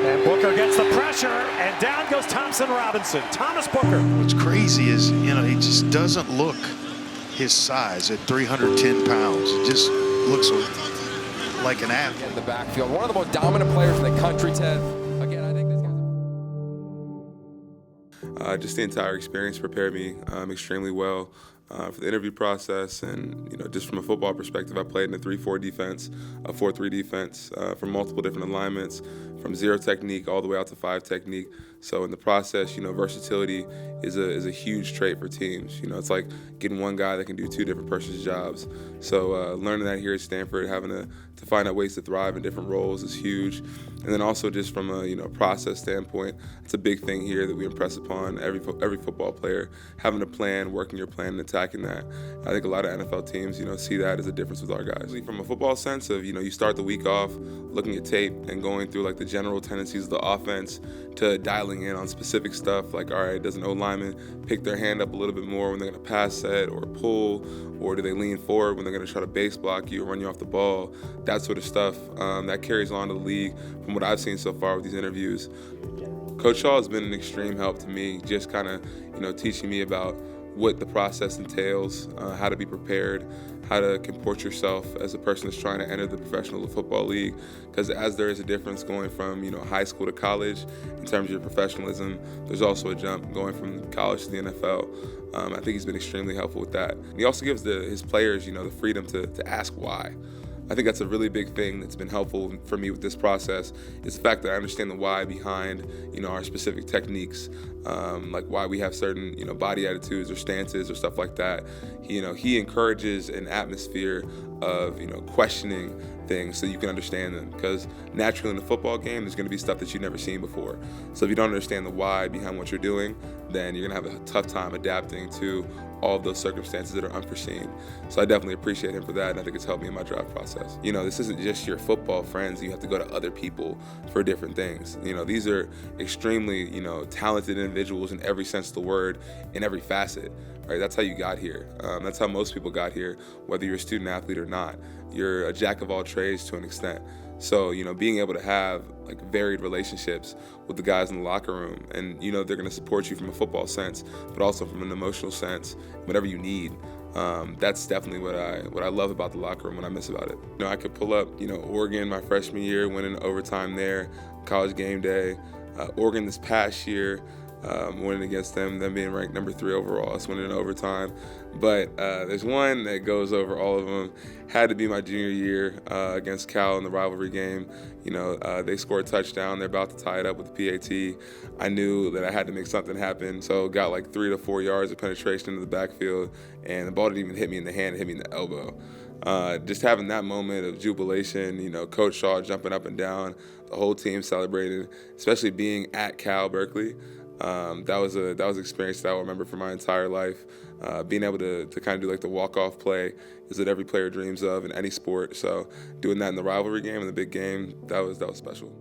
And Booker gets the pressure, and down goes Thompson Robinson. Thomas Booker. What's crazy is, he just doesn't look his size at 310 pounds. It just looks like an athlete. In the backfield, one of the most dominant players in the country, Ted. Again, I think this guy's just the entire experience prepared me extremely well for the interview process, and just from a football perspective, I played in a 3-4 defense, a 4-3 defense, from multiple different alignments, from 0 technique all the way out to 5 technique. So in the process, versatility is a huge trait for teams. It's like getting one guy that can do 2 different person's jobs. So learning that here at Stanford, having to find out ways to thrive in different roles is huge. And then also just from a process standpoint, it's a big thing here that we impress upon every football player, having a plan, working your plan, and attacking that. I think a lot of NFL teams, see that as a difference with our guys. From a football sense of, you start the week off looking at tape and going through like the general tendencies of the offense to dialing in on specific stuff, like, all right, does an O-lineman pick their hand up a little bit more when they're going to pass set or pull, or do they lean forward when they're going to try to base block you or run you off the ball? That sort of stuff that carries on to the league from what I've seen so far with these interviews. Coach Shaw has been an extreme help to me, just kind of, teaching me about what the process entails, how to be prepared, how to comport yourself as a person that's trying to enter the professional football league. Because as there is a difference going from high school to college in terms of your professionalism, there's also a jump going from college to the NFL. I think he's been extremely helpful with that. And he also gives his players, the freedom to ask why. I think that's a really big thing that's been helpful for me with this process, is the fact that I understand the why behind, our specific techniques, like why we have certain, body attitudes or stances or stuff like that. He encourages an atmosphere of, questioning things so you can understand them, because naturally in the football game, there's going to be stuff that you've never seen before. So if you don't understand the why behind what you're doing, then you're going to have a tough time adapting to all of those circumstances that are unforeseen. So I definitely appreciate him for that, and I think it's helped me in my draft process. This isn't just your football friends. You have to go to other people for different things. These are extremely, talented individuals in every sense of the word, in every facet, right? That's how you got here. That's how most people got here, whether you're a student athlete or not. You're a jack of all trades to an extent. So, being able to have like varied relationships with the guys in the locker room, and they're going to support you from a football sense, but also from an emotional sense, whatever you need. That's definitely what I love about the locker room, what I miss about it. I could pull up, Oregon my freshman year, winning overtime there, college game day. Oregon this past year, winning against them being ranked number 3 overall, us winning in overtime. But there's one that goes over all of them. Had to be my junior year against Cal in the rivalry game. They scored a touchdown. They're about to tie it up with the PAT. I knew that I had to make something happen, so got like 3 to 4 yards of penetration into the backfield, and the ball didn't even hit me in the hand, it hit me in the elbow. Just having that moment of jubilation, Coach Shaw jumping up and down, the whole team celebrating, especially being at Cal Berkeley. That was an experience that I'll remember for my entire life. Being able to kind of do like the walk-off play is what every player dreams of in any sport. So doing that in the rivalry game, in the big game, that was special.